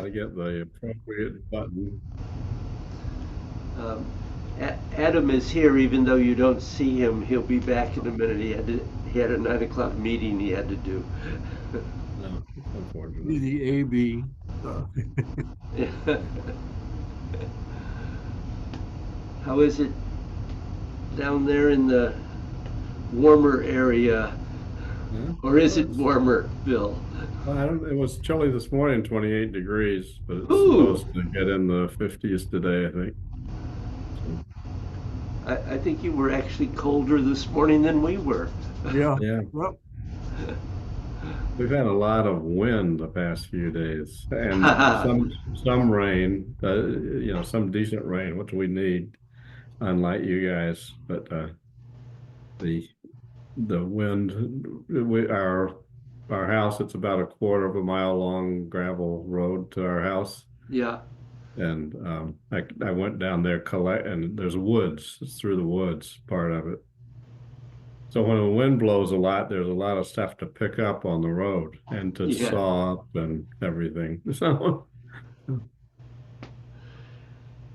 Got to get the appropriate button. Um, Adam is here, even though you don't see him. He'll be back in a minute. He had a 9 o'clock meeting he had to do. No, it's unfortunate. The AB. How is it down there in the warmer area, Yeah. or is it warmer, Bill? Well, it was chilly this morning, 28 degrees, but it's Ooh, supposed to get in the 50s today, I think. So, I think you were actually colder this morning than we were. Yeah. yeah, Well, we've had a lot of wind the past few days and some rain, some decent rain, which we need, unlike you guys. But the the wind, our house, it's about a quarter of a mile long gravel road to our house. Yeah. And I went down there and there's woods, it's through the woods, part of it. So when the wind blows a lot, there's a lot of stuff to pick up on the road and to Yeah. saw up and everything. So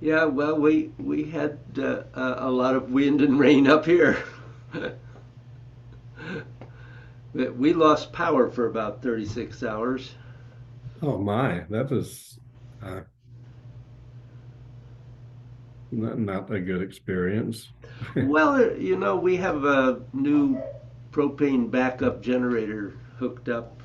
Yeah, well, we had a lot of wind and rain up here. We lost power for about 36 hours. oh my, that is uh, not a good experience. Well, we have a new propane backup generator hooked up,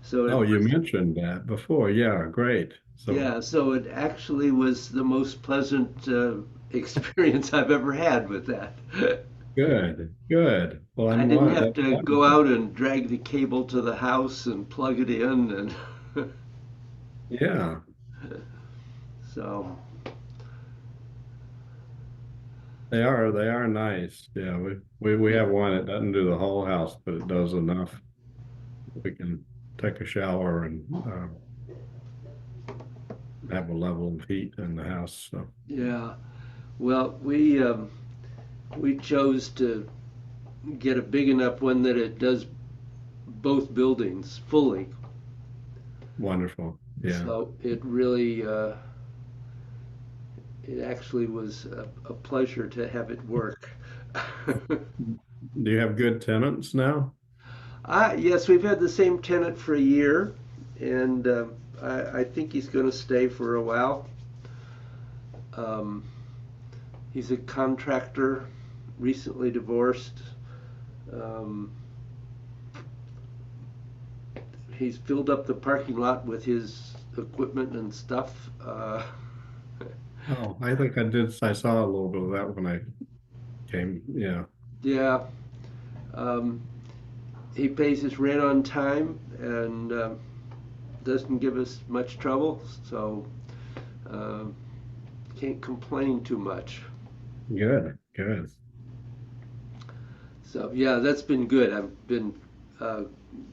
so it Oh, you was, mentioned that before. Yeah, great. So yeah, so it actually was the most pleasant experience I've ever had with that. good, good. Well, I didn't have that's to go wonderful. out and drag the cable to the house and plug it in, and Yeah, so they are nice. Yeah, we yeah, have one. It doesn't do the whole house, but it does enough. We can take a shower and have a level of heat in the house. So yeah. Well, we chose to get a big enough one that it does both buildings fully. wonderful. Yeah. So it really, it actually was a pleasure to have it work. Do you have good tenants now? Yes, we've had the same tenant for a year, and I think he's going to stay for a while. Um, he's a contractor, recently divorced. Um, he's filled up the parking lot with his equipment and stuff. Oh, I think I did. I saw a little bit of that when I came. Yeah. Yeah, um, he pays his rent on time and doesn't give us much trouble, so uh, can't complain too much. Good. Good. So yeah, that's been good. I've been uh,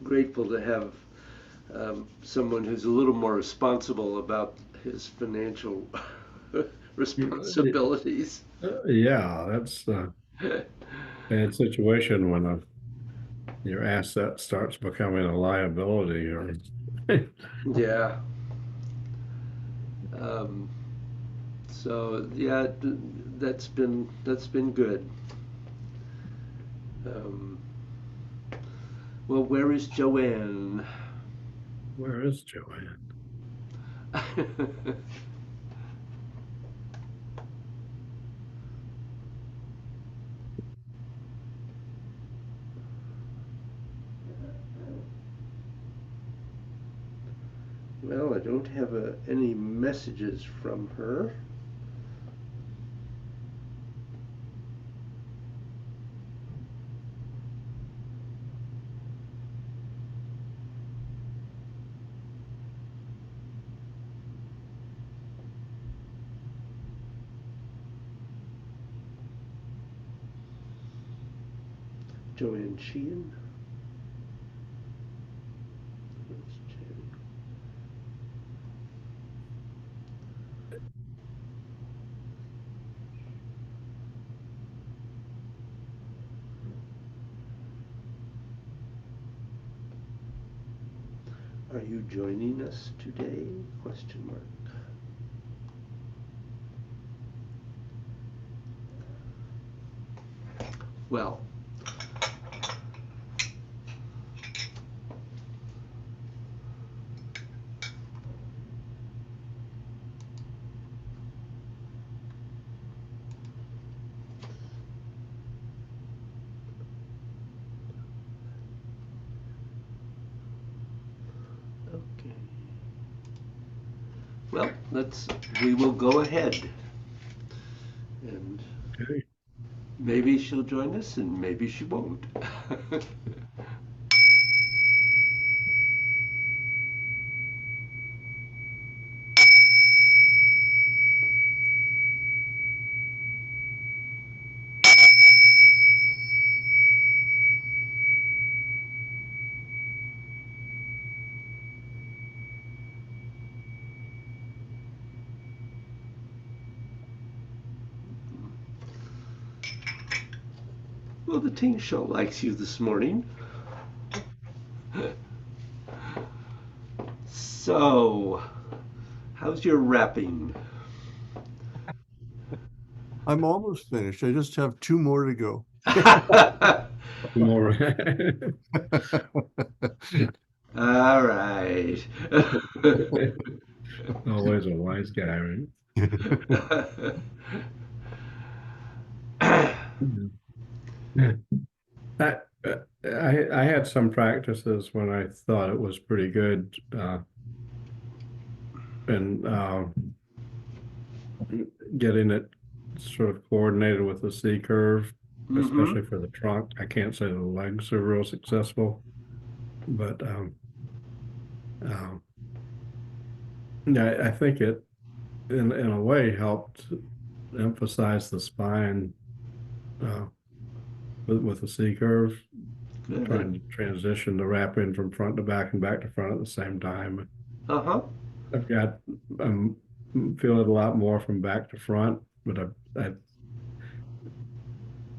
grateful to have someone who's a little more responsible about his financial responsibilities. Yeah, that's a bad situation when your asset starts becoming a liability or Yeah. Um, so yeah, that's been good. Um, well, where is Joanne? where is Joanne? Well, I don't have any messages from her. Joanne Sheehan. Are you joining us today? question mark. Well, okay. Well, we will go ahead. And Okay. maybe she'll join us and maybe she won't. Well, the Ting Show likes you this morning. So, how's your wrapping? I'm almost finished. I just have two more to go. More. All right. Always a wise guy, right? Yeah. I had some practices when I thought it was pretty good, and getting it sort of coordinated with the C curve, Mm-hmm. especially for the trunk. I can't say the legs are real successful, but um, yeah, I think it in a way helped emphasize the spine uh, with the C curve, Good. trying to transition the wrapping from front to back and back to front at the same time. Uh-huh. I've got I'm feeling a lot more from back to front, but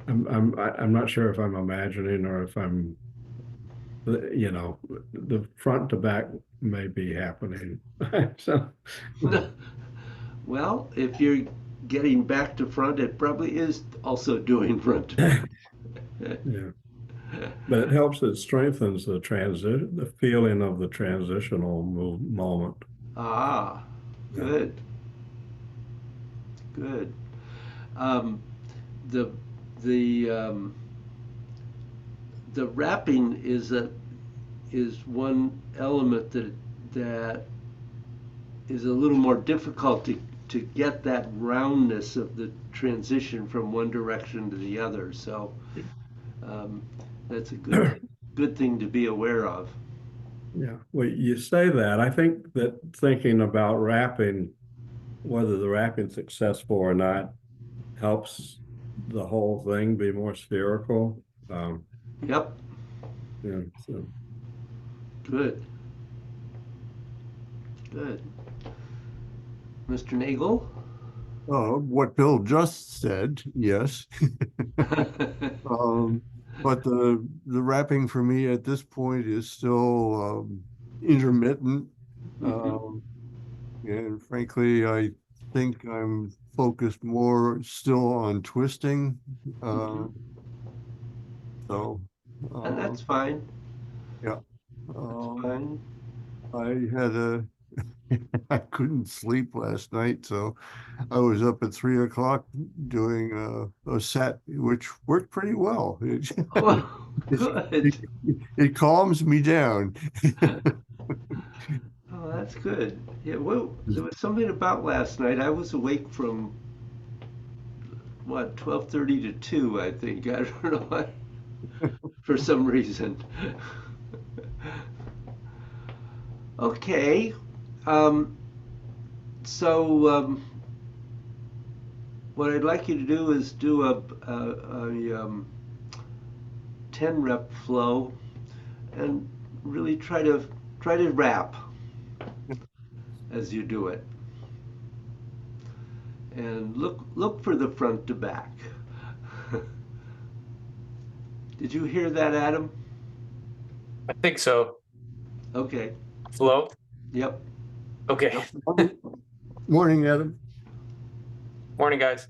I'm not sure if I'm imagining or if I'm the front to back may be happening. So Well, if you're getting back to front, it probably is also doing front to back. yeah, but it helps. It strengthens the feeling of the transitional moment. Ah, Yeah. good, good. Um, the the the wrapping is one element that is a little more difficult to get that roundness of the transition from one direction to the other. So um, that's a good thing to be aware of. Yeah, well, you say that. I think that thinking about wrapping, whether the wrapping's successful or not, helps the whole thing be more spherical. Yep, Yeah, so good, good. Mr. Nagel? What Bill just said, yes. Um, but the wrapping for me at this point is still intermittent. Mhm. And frankly, I think I'm focused more still on twisting. Uh, Mhm. so And uh, that's fine. yeah. That's Um, fine. I had a I couldn't sleep last night, so I was up at 3 o'clock doing a set, which worked pretty well. Oh, It, good. it calms me down. Oh, that's good. Yeah, well, there was something about last night. I was awake from what, 12:30 to 2, I think. I don't know why, for some reason. Okay. Um, so what I'd like you to do is do a 10 rep flow and really try to wrap as you do it. And look for the front to back. Did you hear that, Adam? I think so. Okay. Flow. Yep. Okay. Morning, Adam. Morning, guys.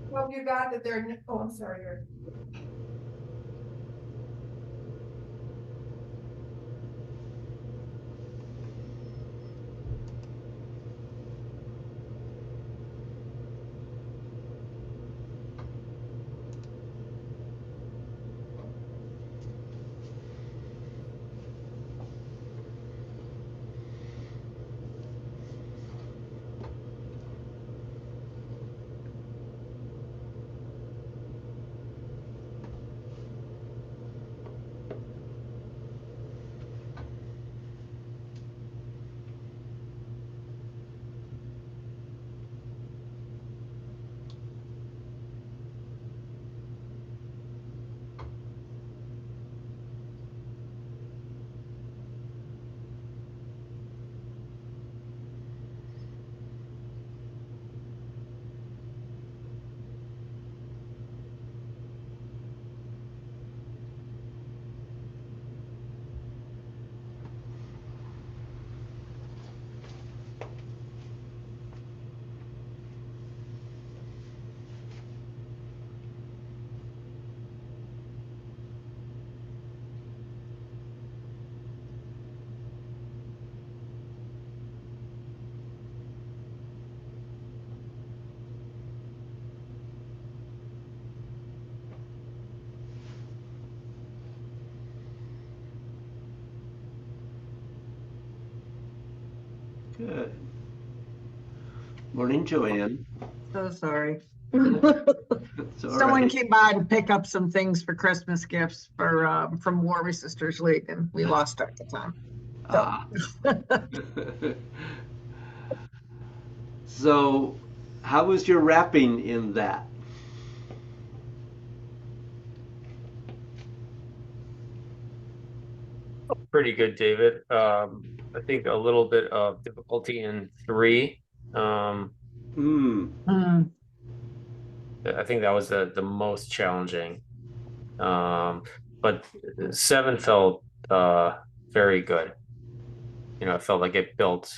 Well, you got that they're, oh, I'm sorry, Eric. Good. Morning, Joanne. So sorry. It's all Someone right. came by to pick up some things for Christmas gifts for from Warmy Sisters League, and we lost track of time. So. Ah. So, how was your wrapping in that? Pretty good, David. I think a little bit of difficulty in 3. Hmm. I think that was the most challenging. But 7 felt very good. It felt like it built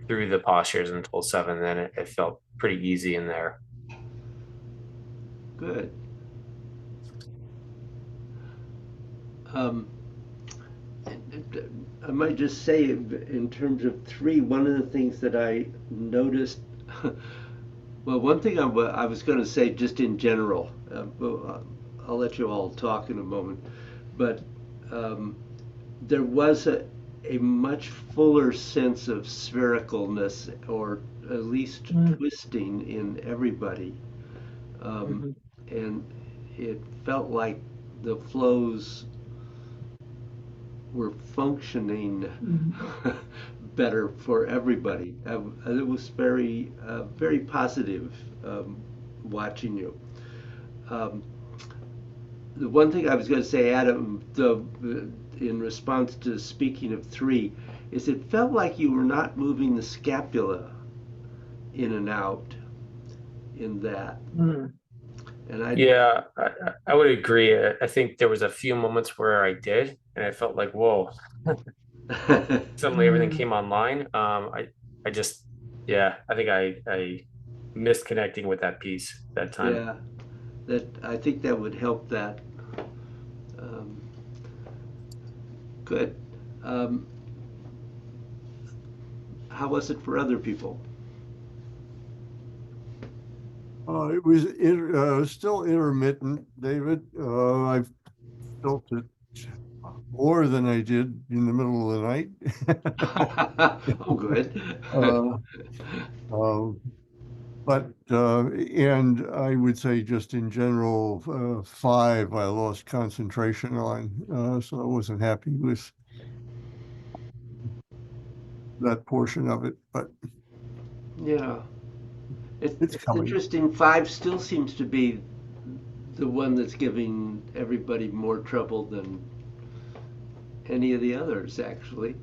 through the postures until 7, then it felt pretty easy in there. Good. I might just say, in terms of 3, one of the things that I noticed, well, one thing I was going to say just in general, I'll let you all talk in a moment, but there was a much fuller sense of sphericalness, or at least twisting in everybody. And it felt like the flows were functioning better for everybody. It was very, very positive watching you. The one thing I was going to say, Adam, in response to speaking of 3, is it felt like you were not moving the scapula in and out in that. And Yeah, I would agree. I think there was a few moments where I did, and I felt like, whoa, suddenly everything came online. I just, yeah, I think I missed connecting with that piece that time. Yeah, I think that would help that. Good. How was it for other people? It was still intermittent, David. I've felt it more than I did in the middle of the night. Oh, good. But and I would say just in general, 5 I lost concentration on, so I wasn't happy with that portion of it. But Yeah, it's coming. interesting. 5 still seems to be the one that's giving everybody more trouble than any of the others, actually.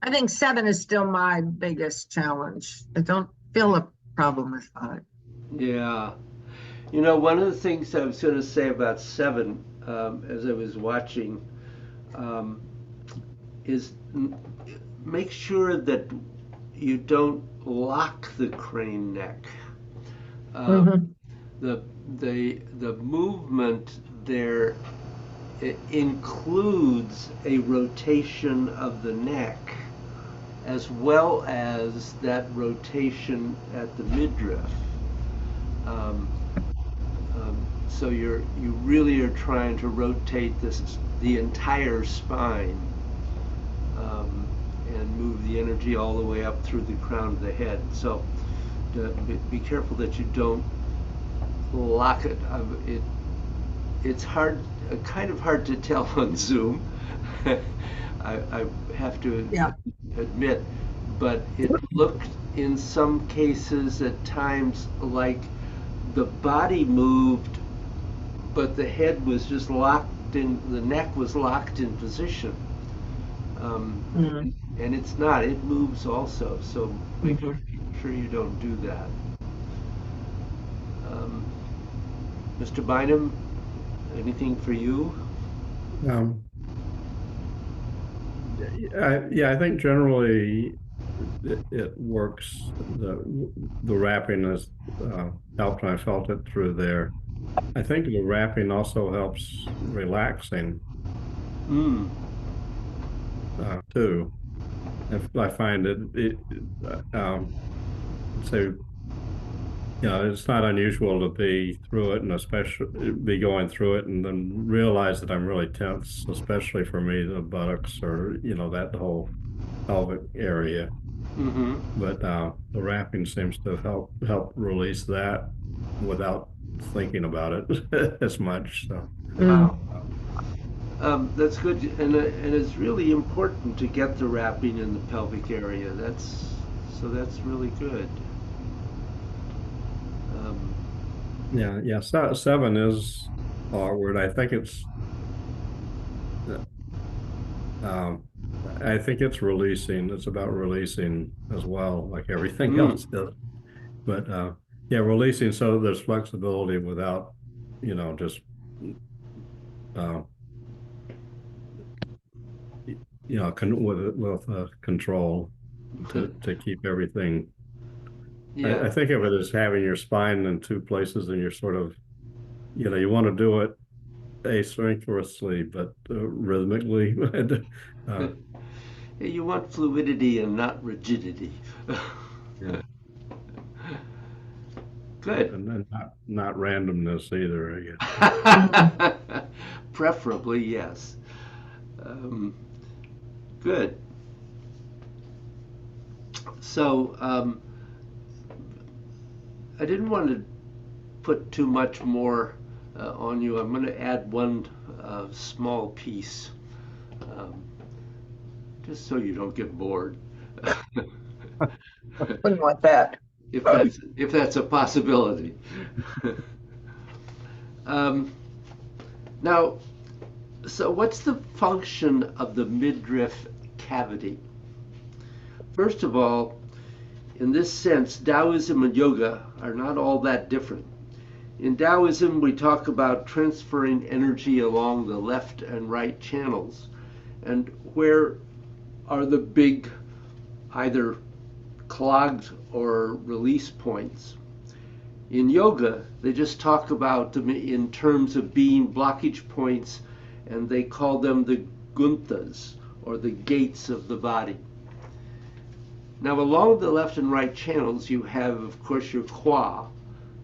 I think 7 is still my biggest challenge. I don't feel a problem with 5. Yeah. One of the things I was going to say about 7, as I was watching, is make sure that you don't lock the crane neck. Mhm. The movement there, it includes a rotation of the neck as well as that rotation at the midriff. Um, so you really are trying to rotate the entire spine, and move the energy all the way up through the crown of the head. So be careful that you don't lock it. It's hard, kind of hard to tell on Zoom. I have to Yeah. admit, but it looked in some cases at times like the body moved, but the head was just locked in, the neck was locked in position. Mhm. And it's not, it moves also, so make Mhm. sure you don't do that. Um, Mr. Bynum, anything for you? Um, yeah, I think generally it works. The wrapping has helped, and I felt it through there. I think the wrapping also helps relaxing Mm. too. If I find so it's not unusual to be through it and especially be going through it and then realize that I'm really tense, especially for me, the buttocks or that whole pelvic area. Mm-hmm. But the wrapping seems to help release that without thinking about it as much. So Mm. Wow. That's good, and it's really important to get the wrapping in the pelvic area. That's really good. Um, yeah, seven is awkward. Uh, um, I think it's releasing. It's about releasing as well, like everything mm. else does. But yeah, releasing so there's flexibility without, just uh, with control to keep everything. I Yeah. think of it as having your spine in two places, and you're sort of, you want to do it asynchronously, but rhythmically. uh, You want fluidity and not rigidity. yeah, Good. and then not randomness either, I guess. Mhm. Preferably, yes. Um, good. So, I didn't want to put too much more on you. I'm going to add one small piece, um, just so you don't get bored. Wouldn't want that. If that's a possibility. um, Now, so what's the function of the midriff cavity? First of all, in this sense, Taoism and yoga are not all that different. In Taoism, we talk about transferring energy along the left and right channels. And where are the big, either clogged or release points? In yoga, they just talk about them in terms of being blockage points, and they call them the guntas, or the gates of the body. Now, along the left and right channels, you have, of course, your qua,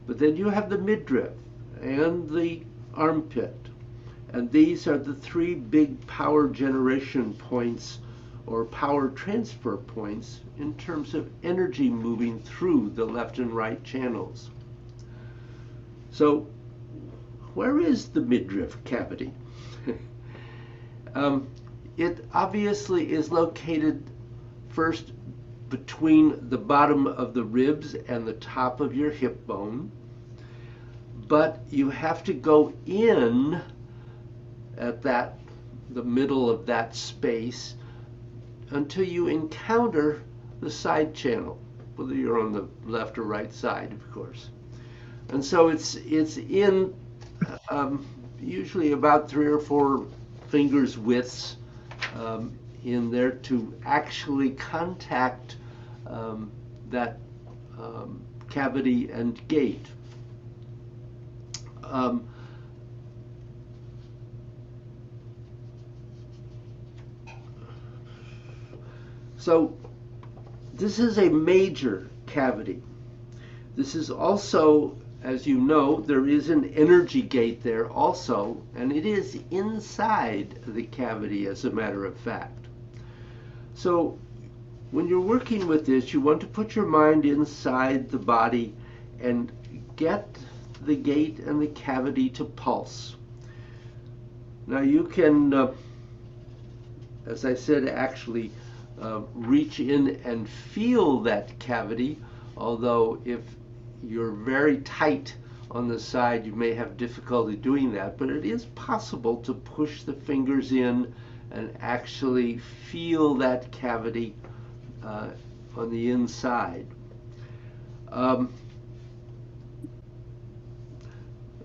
but then you have the midriff and the armpit. And these are the three big power generation points or power transfer points in terms of energy moving through the left and right channels. So, where is the midriff cavity? It obviously is located first between the bottom of the ribs and the top of your hip bone, but you have to go in at the middle of that space until you encounter the side channel, whether you're on the left or right side, of course. And so it's in usually about 3 or 4 fingers widths in there to actually contact that cavity and gate. So this is a major cavity. This is also, as you know, there is an energy gate there also, and it is inside the cavity, as a matter of fact. So when you're working with this, you want to put your mind inside the body and get the gate and the cavity to pulse. Now you can, as I said, actually reach in and feel that cavity, although if you're very tight on the side, you may have difficulty doing that, but it is possible to push the fingers in and actually feel that cavity on the inside.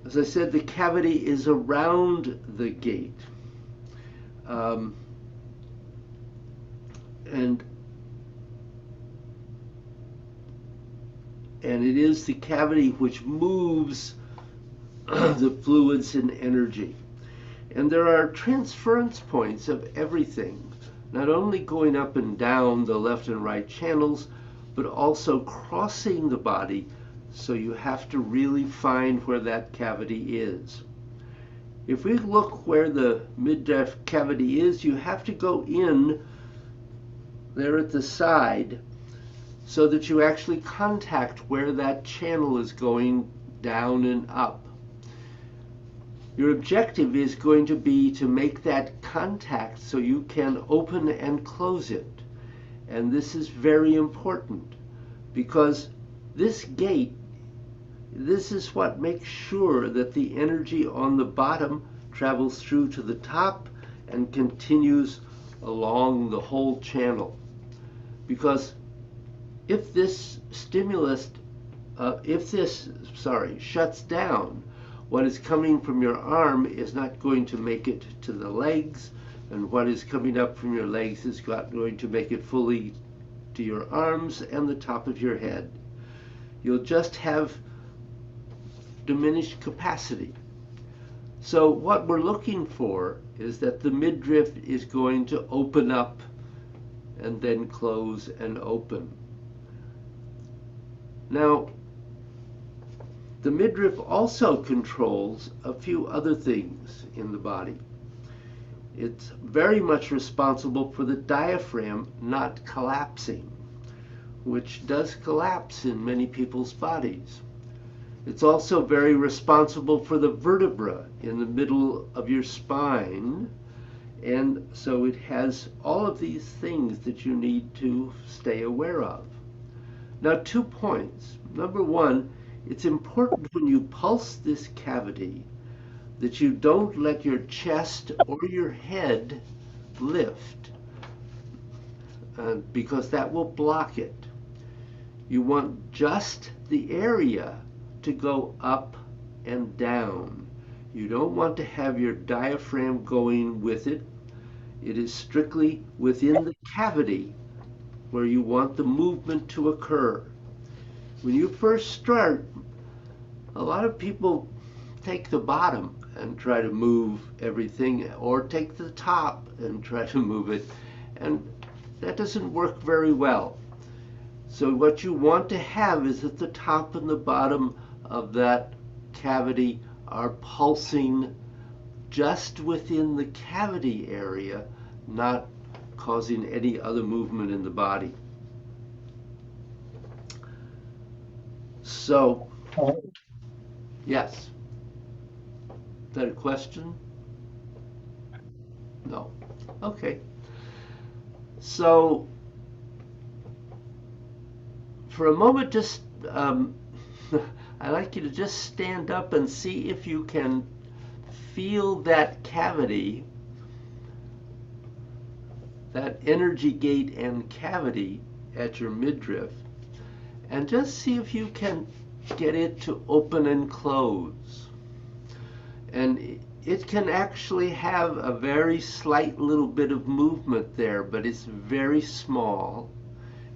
As I said, the cavity is around the gate. And it is the cavity which moves the fluids and energy. And there are transference points of everything, not only going up and down the left and right channels, but also crossing the body, so you have to really find where that cavity is. If we look where the midriff cavity is, you have to go in there at the side so that you actually contact where that channel is going down and up. Your objective is going to be to make that contact so you can open and close it. And this is very important because this gate, this is what makes sure that the energy on the bottom travels through to the top and continues along the whole channel. Because if this shuts down, what is coming from your arm is not going to make it to the legs, and what is coming up from your legs is not going to make it fully to your arms and the top of your head. You'll just have diminished capacity. So what we're looking for is that the midriff is going to open up and then close and open. Now, the midriff also controls a few other things in the body. It's very much responsible for the diaphragm not collapsing, which does collapse in many people's bodies. It's also very responsible for the vertebra in the middle of your spine, and so it has all of these things that you need to stay aware of. Now, 2 points. Number one, it's important when you pulse this cavity that you don't let your chest or your head lift, because that will block it. You want just the area to go up and down. You don't want to have your diaphragm going with it. It is strictly within the cavity where you want the movement to occur. When you first start, a lot of people take the bottom and try to move everything, or take the top and try to move it, and that doesn't work very well. So what you want to have is that the top and the bottom of that cavity are pulsing just within the cavity area, not causing any other movement in the body. So, yes. Is that a question? No. Okay. So, for a moment, just I'd like you to just stand up and see if you can feel that cavity, that energy gate and cavity at your midriff, and just see if you can get it to open and close. And it can actually have a very slight little bit of movement there, but it's very small.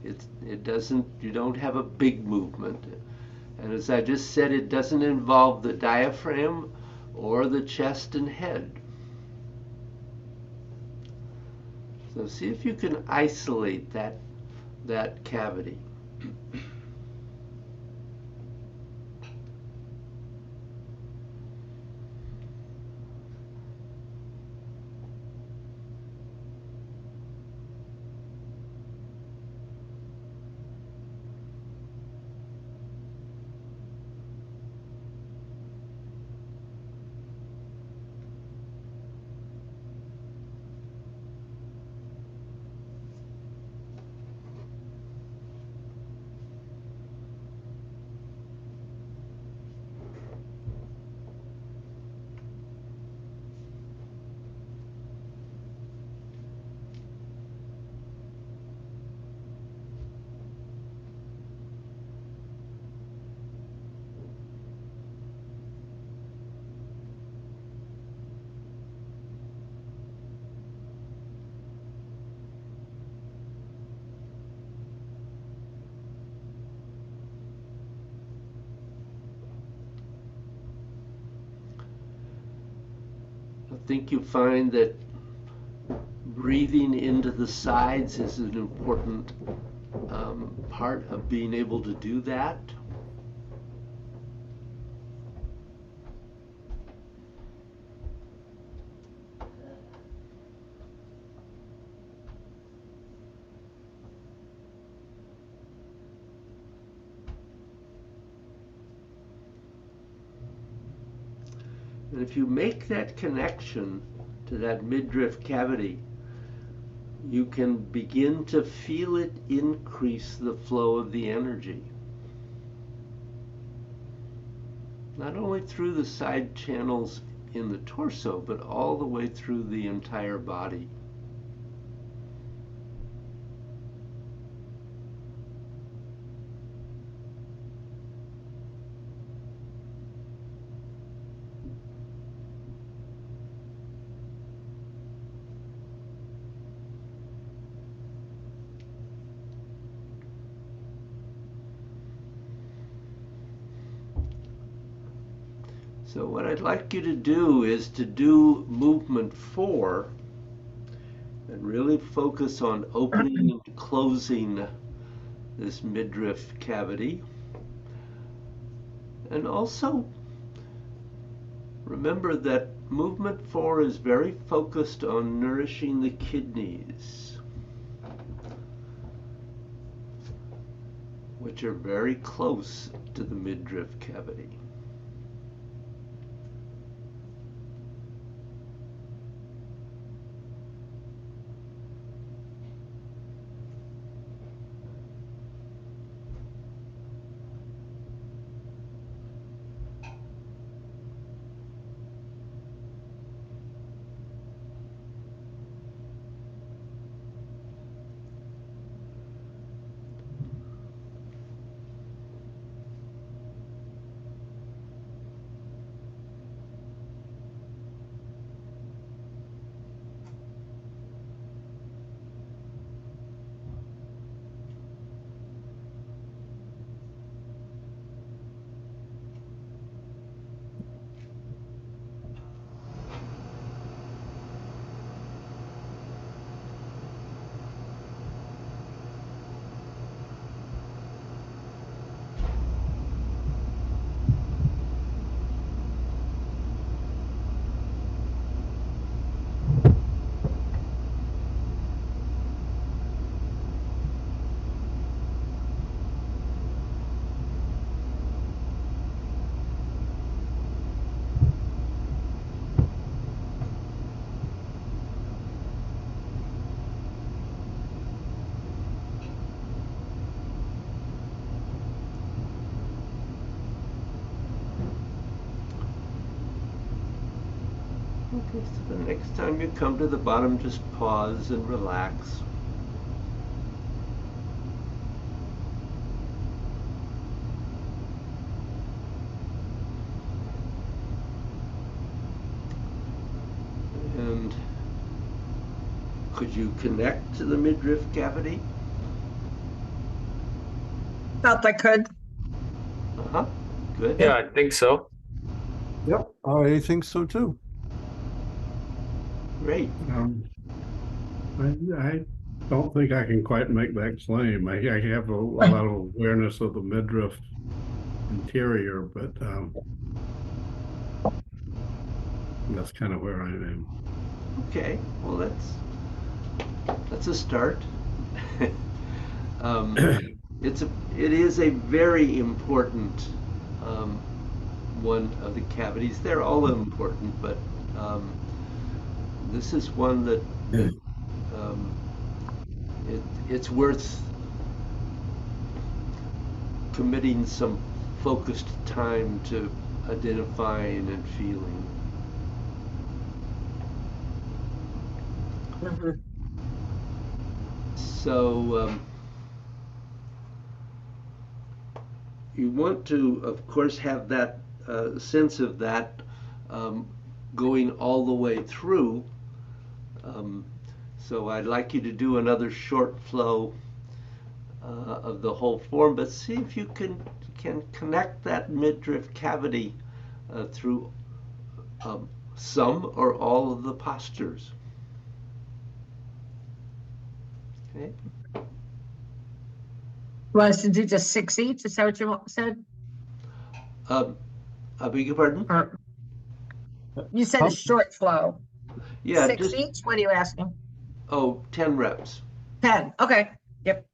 You don't have a big movement. And as I just said, it doesn't involve the diaphragm or the chest and head. So see if you can isolate that cavity. I think you find that breathing into the sides is an important part of being able to do that. And if you make that connection to that midriff cavity, you can begin to feel it increase the flow of the energy. Not only through the side channels in the torso, but all the way through the entire body. So what I'd like you to do is to do movement 4 and really focus on opening and closing this midriff cavity. And also remember that movement 4 is very focused on nourishing the kidneys, which are very close to the midriff cavity. Okay, so the next time you come to the bottom, just pause and relax. And could you connect to the midriff cavity? Felt I could. Uh-huh, good. Yeah, I think so. Yep, I think so too. Great. I don't think I can quite make that claim. I have a lot of awareness of the midriff interior, but that's kind of where I am. Okay, well, that's a start. um, it is a very important um, one of the cavities. They're all important, but this is one that um, it's worth committing some focused time to identifying and feeling. Mhm. So you want to, of course, have that sense of that um, going all the way through. Um, so I'd like you to do another short flow of the whole form, but see if you can connect that midriff cavity through some or all of the postures. Okay. Want us to do just 6 each? Is that what you said? Um, I beg your pardon? Or you said a short flow. Yeah, 6 just each? What are you asking? 10 reps. 10. Okay. Yep.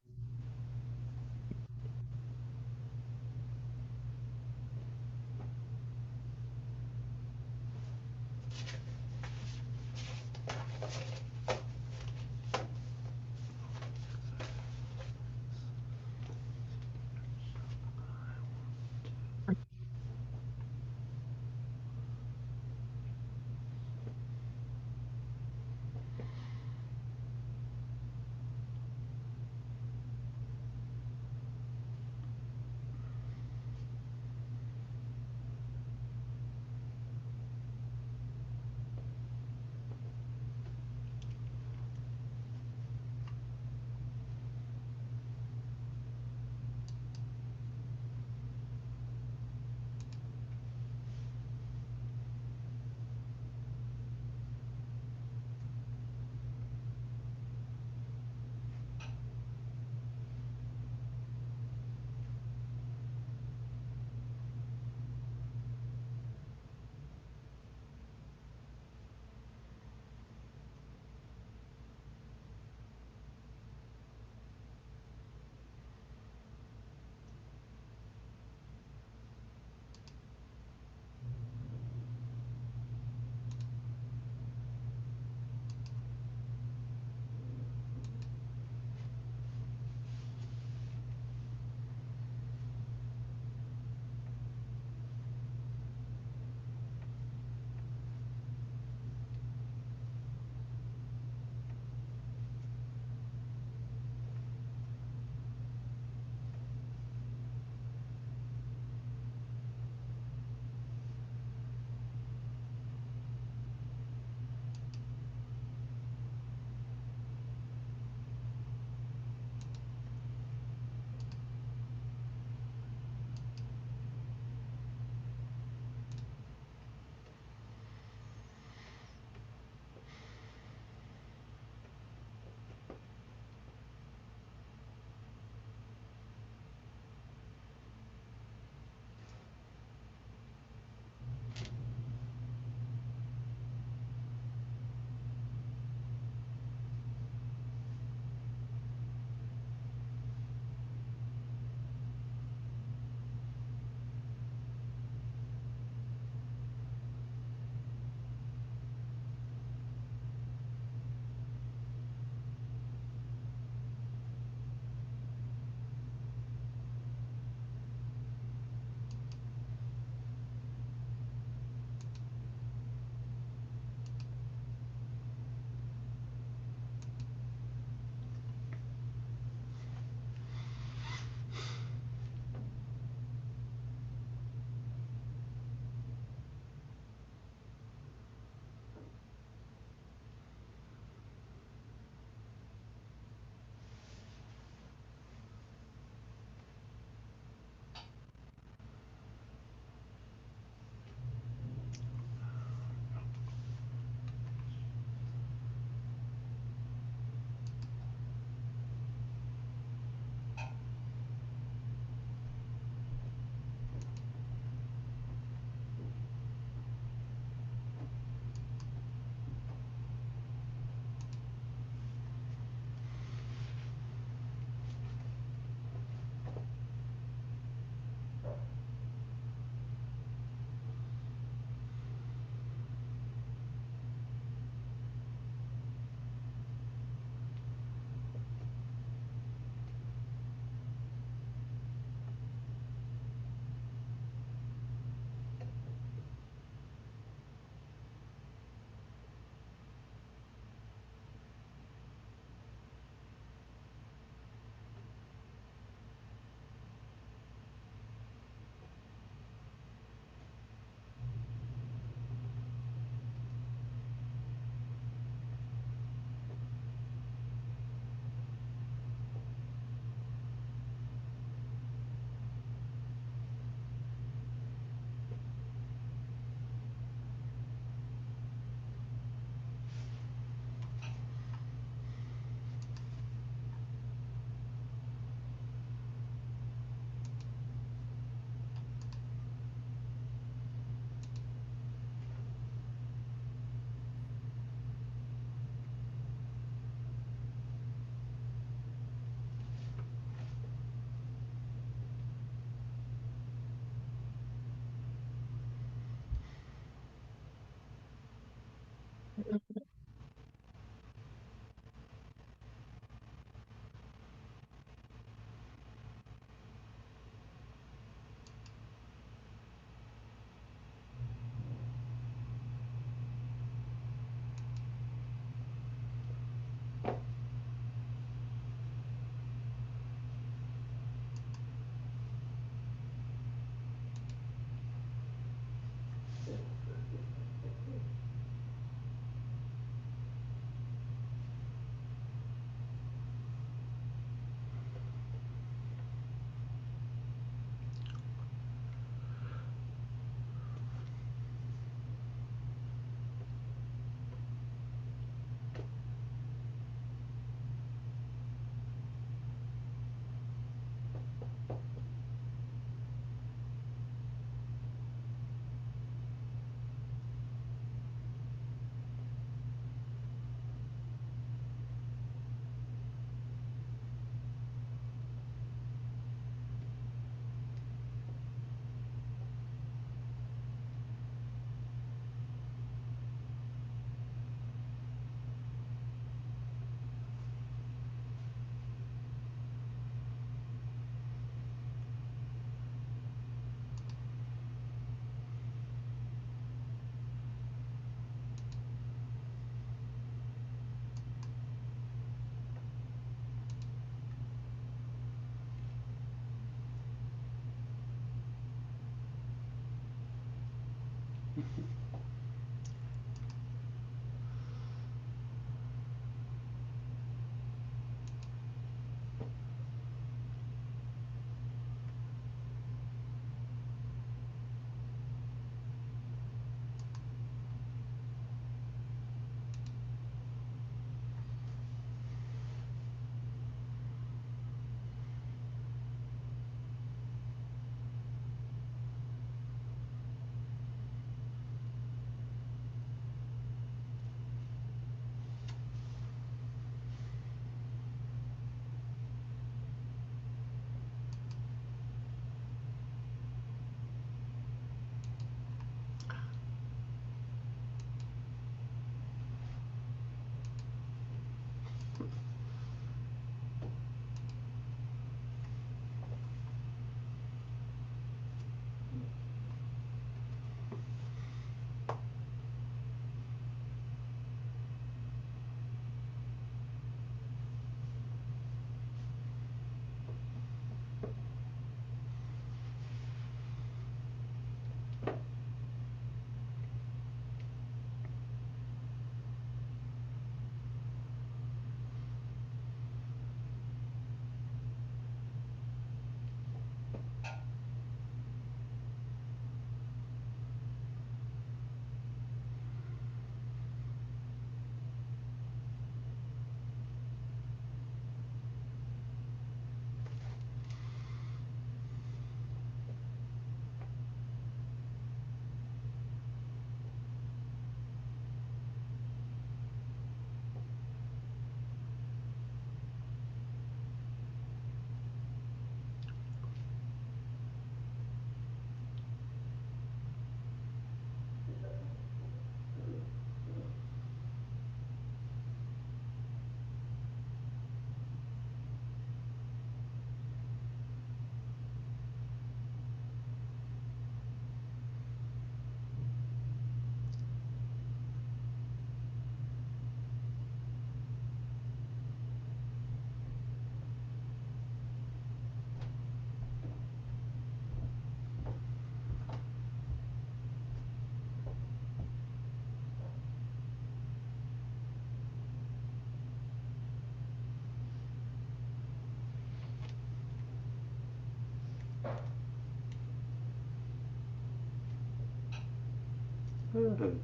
Mhm.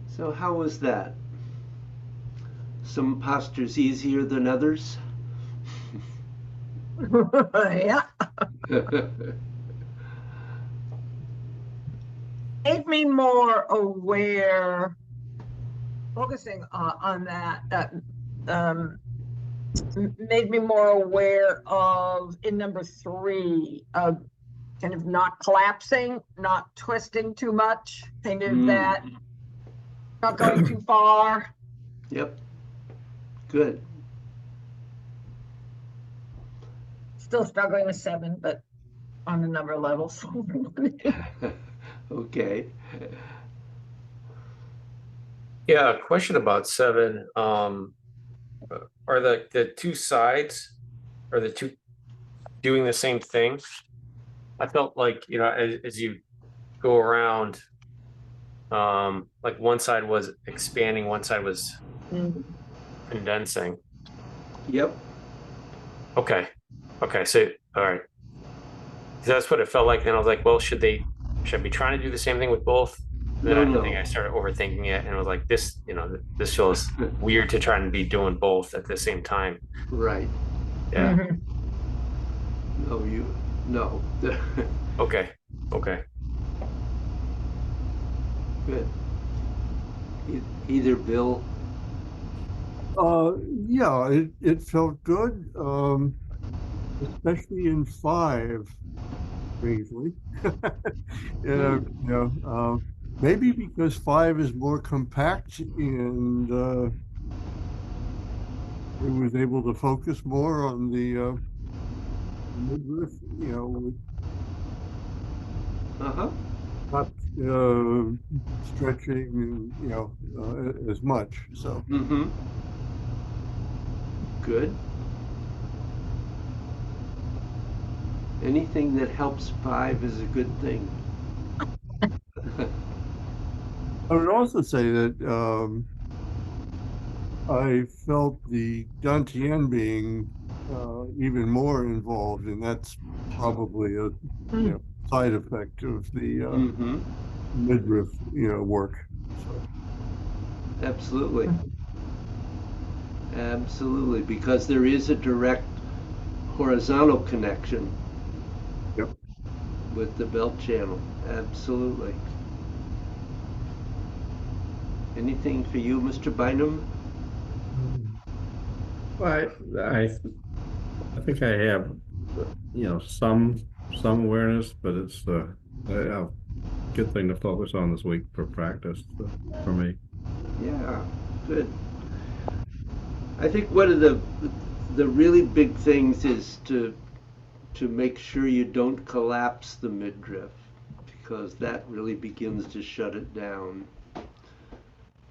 So how was that? Some postures easier than others? Yeah, made me more aware, focusing on that, made me more aware of, in number 3, of kind of not collapsing, not twisting too much, kind of that, not going too far. Yep. Good. Still struggling with 7, but on a number of levels. Okay. Yeah, a question about 7. Are the two sides, are the two doing the same thing? I felt like, as you go around, like one side was expanding, one side was condensing. Yep. Okay. Okay. So, all right. That's what it felt like. Then I was like, well, should I be trying to do the same thing with both? And then No, I no. think I started overthinking it and I was like, this feels weird to try and be doing both at the same time. Right. Yeah. No, no. Okay. Okay. Good. Either Bill. Yeah, it felt good, especially in 5, strangely. Maybe because 5 is more compact and it was able to focus more on the midriff, with Uh-huh. not stretching, as much. So Mm-hmm. Good. Anything that helps 5 is a good thing. I would also say that I felt the Dantian being even more involved, and that's probably a side effect of the Mm-hmm. midriff, work. So, Absolutely. Absolutely, because there is a direct horizontal connection yep. with the belt channel. Absolutely. Anything for you, Mr. Bynum? Well, I think I have, some awareness, but it's a good thing to focus on this week for practice for me. Yeah, good. I think one of the really big things is to make sure you don't collapse the midriff, because that really begins to shut it down.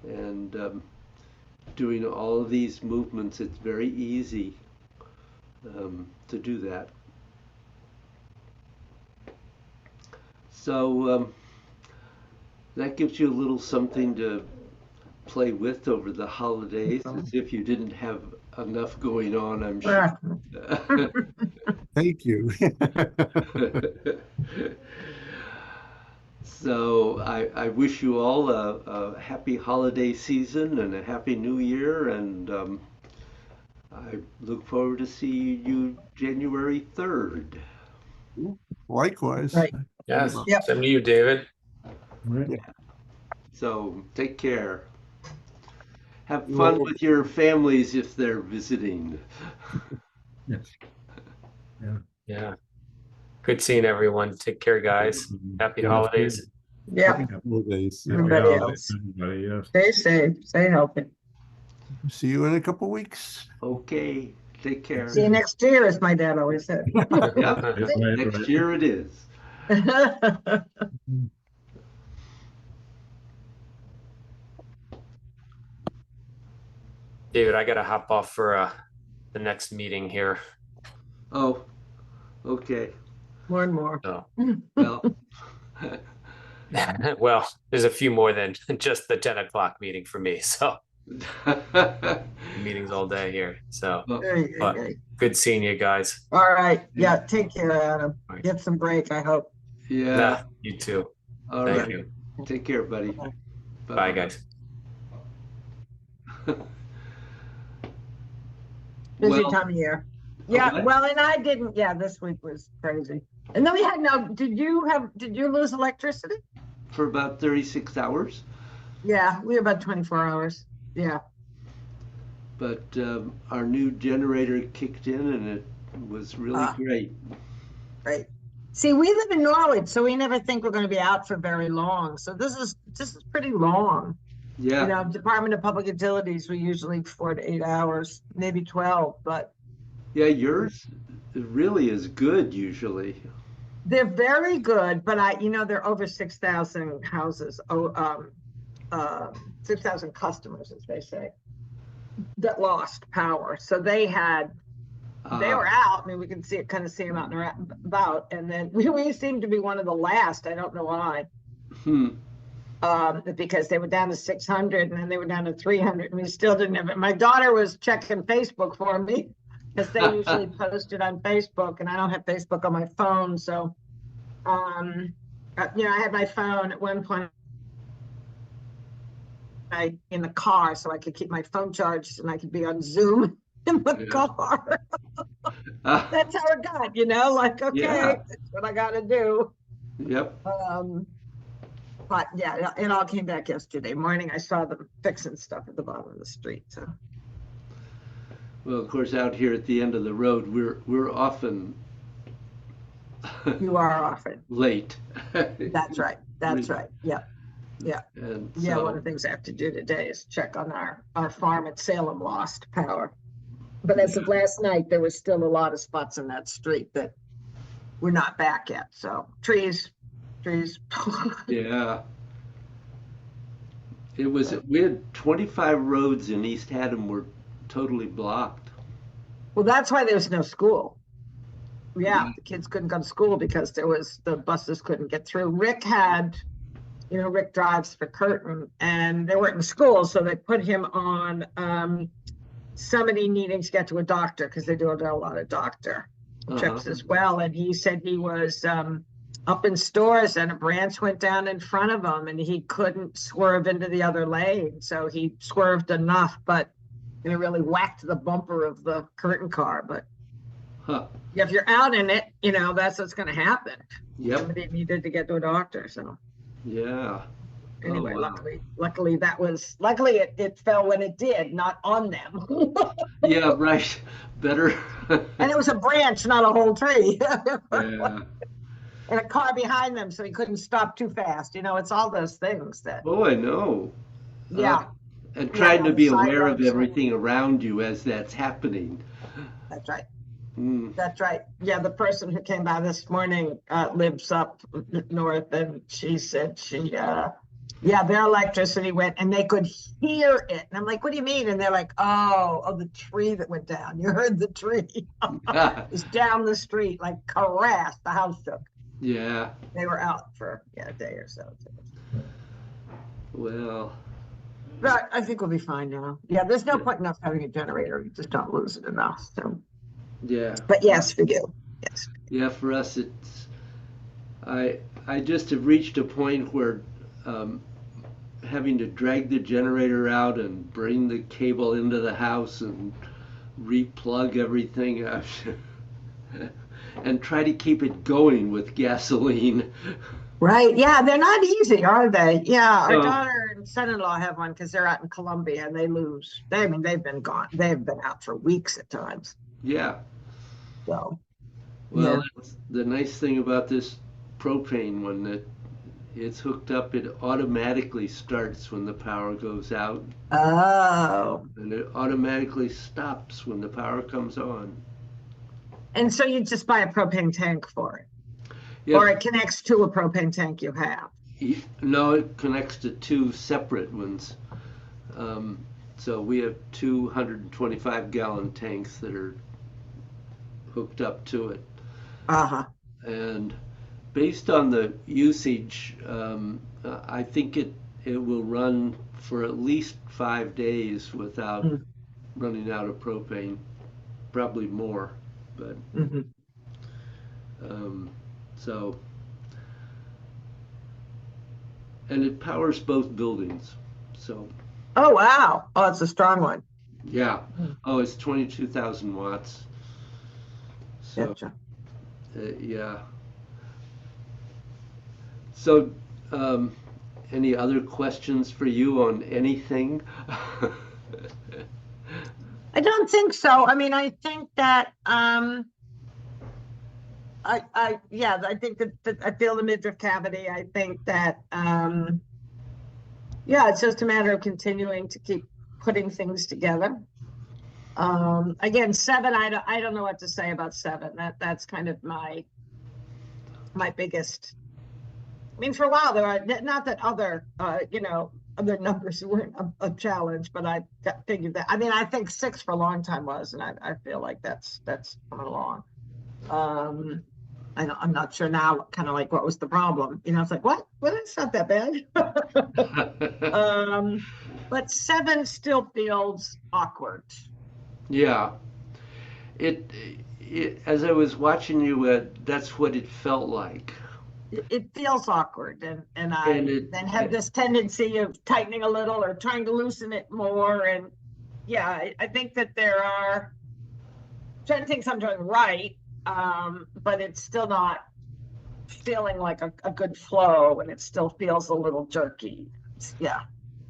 And doing all of these movements, it's very easy to do that. So that gives you a little something to play with over the holidays, as if you didn't have enough going on, I'm sure. Thank you. So I wish you all a happy holiday season and a happy new year, and I look forward to seeing you January 3rd. Likewise. Right. Yes. Yep. Same to you, David. Right. So take care. Have You fun all- with your families if they're visiting. Yes. Yeah. Yeah. Good seeing everyone. Take care, guys. Happy Yeah, holidays. Yeah, Holidays. Happy Everybody holidays, else. everybody, yes. stay safe, stay healthy. See you in a couple weeks. Okay, take care. See you next year, as my dad always said. Yep, Right, next right. year it is. David, I gotta hop off for the next meeting here. Oh, okay. More and more. So, Well, well, there's a few more than just the 10 o'clock meeting for me. So meetings all day here. So Hey, But- hey, hey. good seeing you guys. All right, yeah, take care, Adam. All right. Get some break, I hope. yeah. Yeah, you too. All Thank right. you. Take care, buddy. Bye, guys. Busy Well, time of year. Yeah, what? well, and I didn't, yeah, this week was crazy. And then we had did you lose electricity? for about 36 hours, Yeah, we had about 24 hours. Yeah, but our new generator kicked in and it was really great. right. See, we live in Norwich, so we never think we're gonna be out for very long. So this is pretty long. Yeah. You know, Department of Public Utilities, we usually 4 to 8 hours, maybe 12, but Yeah, yours really is good usually. they're very good, but they're over 6,000 houses, 6,000 customers, as they say, that lost power. So they were out. I mean, we can kind of see them out and about. And then we seem to be one of the last. I don't know why. Because they were down to 600 and then they were down to 300 and we still didn't have it. My daughter was checking Facebook for me because they usually post it on Facebook and I don't have Facebook on my phone. So, I had my phone at one point in the car so I could keep my phone charged and I could be on Zoom in the car. That's how it got, okay, Yeah. that's what I got to do. Yep. But yeah, it all came back yesterday morning. I saw them fixing stuff at the bottom of the street. So Well, of course, out here at the end of the road, we're often you are often. late. That's right. That's right. Yeah. And Yeah. so, One of the things I have to do today is check on our farm at Salem lost power. But as of last night, there was still a lot of spots in that street that were not back yet. So trees. yeah. We had 25 roads in East Haddam were totally blocked. Well, that's why there's no school. Yeah, the kids couldn't go to school because the buses couldn't get through. Rick drives for Curtin, and they weren't in school, so they put him on somebody needing to get to a doctor because they do a lot of doctor trips as well. And he said he was up in stores and a branch went down in front of him and he couldn't swerve into the other lane. So he swerved enough, but it really whacked the bumper of the Curtin car. But if you're out in it, that's what's going to happen. Yep. Somebody needed to get to a doctor. So Yeah. anyway, wow. luckily it fell when it did, not on them. Yeah, right. Better. And it was a branch, not a whole tree. Yeah. And a car behind them, so he couldn't stop too fast. It's all those things that, Oh, I know. yeah, And trying to be side aware of roads. everything around you as that's happening. that's right. Mm. That's right. Yeah, the person who came by this morning lives up north, and she said their electricity went, and they could hear it. And I'm like, what do you mean? And they're like, oh, the tree that went down. You heard the tree. It was down the street, like crashed. The house shook. Yeah. They were out for a day or so. Well. But I think we'll be fine now. Yeah, there's no point in us having a generator. You just don't lose it enough. So. Yeah. But yes, for you. Yes. Yeah, for us, it's. I just have reached a point where having to drag the generator out and bring the cable into the house and replug everything and try to keep it going with gasoline. Right. Yeah, they're not easy, are they? Yeah, our No. daughter and son-in-law have one because they're out in Colombia and they lose. They've been gone. They've been out for weeks at times. Yeah. So. Well, Yeah. that's the nice thing about this propane one, that it's hooked up, it automatically starts when the power goes out, Oh. and it automatically stops when the power comes on. And so you just buy a propane tank for it, Yeah. or it connects to a propane tank you have. No, it connects to two separate ones. So we have 225-gallon tanks that are hooked up to it. Uh-huh. And based on the usage, I think it will run for at least 5 days without running out of propane, probably more. But Mm-hmm. so, and it powers both buildings. So Oh, wow. Oh, it's a strong one. yeah, oh, it's 22,000 watts. So Gotcha. yeah. So, any other questions for you on anything? I don't think so. I mean, I think that I think that I feel the midriff cavity. I think that it's just a matter of continuing to keep putting things together. Again, 7, I don't know what to say about 7. That's kind of my biggest. I mean, for a while there are not that other other numbers weren't a challenge, but I figured that. I mean, I think 6 for a long time was, and I feel like that's coming along. I'm not sure now, kind of like what was the problem. It's like, what? Well, it's not that bad. But 7 still feels awkward. Yeah, it as I was watching you, that's what it felt like. It feels awkward, and I then have this tendency of tightening a little or trying to loosen it more. And yeah, I think that there are certain things I'm doing right, but it's still not feeling like a good flow, and it still feels a little jerky. Yeah.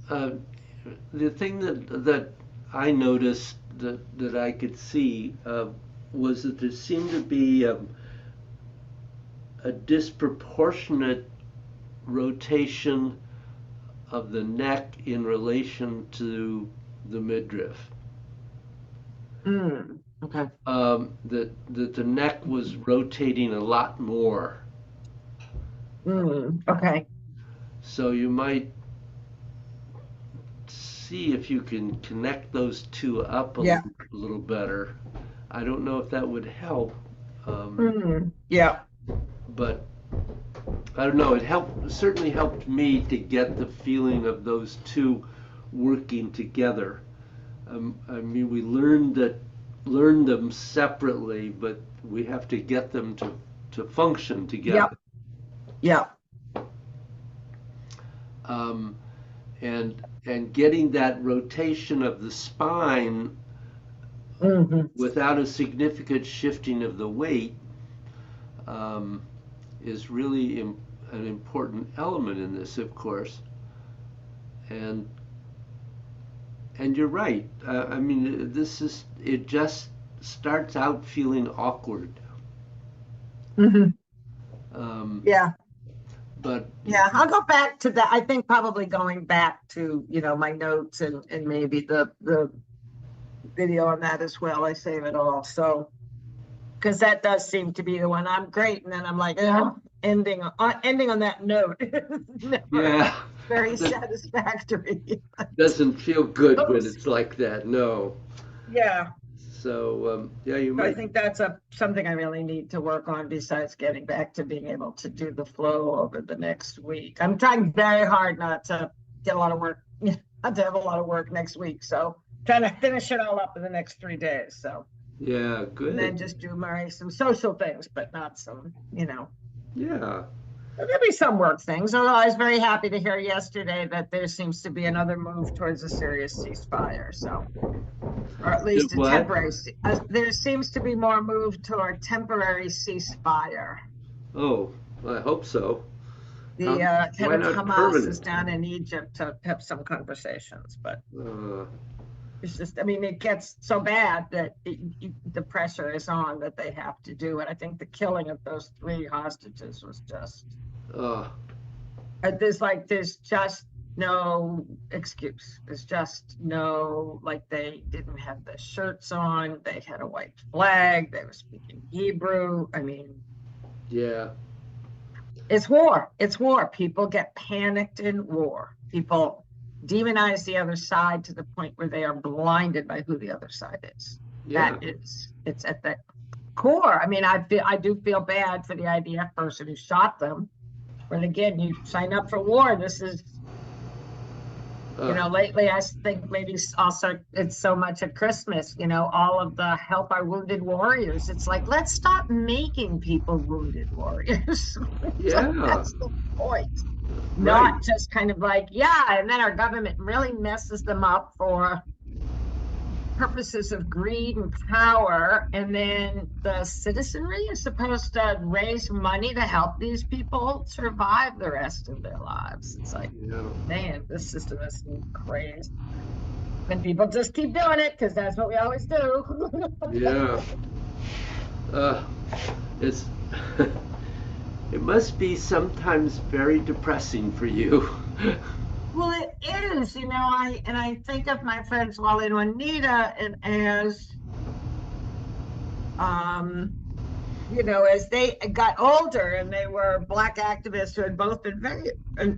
The thing that I noticed that I could see was that there seemed to be a disproportionate rotation of the neck in relation to the midriff. Okay. That the neck was rotating a lot more. Okay. So you might see if you can connect those two up a little better. I don't know if that would help Yeah. But I don't know, certainly helped me to get the feeling of those two working together. I mean, we learned them separately, but we have to get them to function together. Yep. And getting that rotation of the spine without a significant shifting of the weight is really an important element in this, of course. And you're right. I mean, it just starts out feeling awkward. Yeah. But yeah, I'll go back to that. I think probably going back to, my notes and maybe the video on that as well. I save it all. So, because that does seem to be the one. I'm great. And then I'm like, ending on that note. yeah, Very satisfactory. Doesn't feel good when it's like that. No. Yeah. So you I might. think that's something I really need to work on besides getting back to being able to do the flow over the next week. I'm trying very hard not to get a lot of work, not to have a lot of work next week. So trying to finish it all up in the next 3 days. So Yeah, good. and then just do some social things, but not some, Yeah. There'll be some work things. Although I was very happy to hear yesterday that there seems to be another move towards a serious ceasefire. So, or at least a What? temporary. There seems to be more move toward temporary ceasefire. Oh, I hope so. The head why of not Hamas permanent? is down in Egypt to have some conversations, but Uh, it's just, I mean, it gets so bad that the pressure is on that they have to do it. I think the killing of those 3 hostages was just. There's just no excuse. There's just no, they didn't have the shirts on. They had a white flag. They were speaking Hebrew. I mean, yeah. it's war. It's war. People get panicked in war. People demonize the other side to the point where they are blinded by who the other side is. Yeah. It's at the core. I mean, I do feel bad for the IDF person who shot them. But again, you sign up for war. This is, lately I think maybe also it's so much at Christmas, all of the help our wounded warriors. It's like, let's stop making people wounded warriors. Yeah. That's the point. Right. Not just kind of and then our government really messes them up for purposes of greed and power, and then the citizenry is supposed to raise money to help these people survive the rest of their lives. It's like, man, this system is crazy. And people just keep doing it because that's what we always do. Yeah. It's it must be sometimes very depressing for you. Well, it is, I think of my friends Wally and Juanita as, as they got older and they were Black activists who had both been very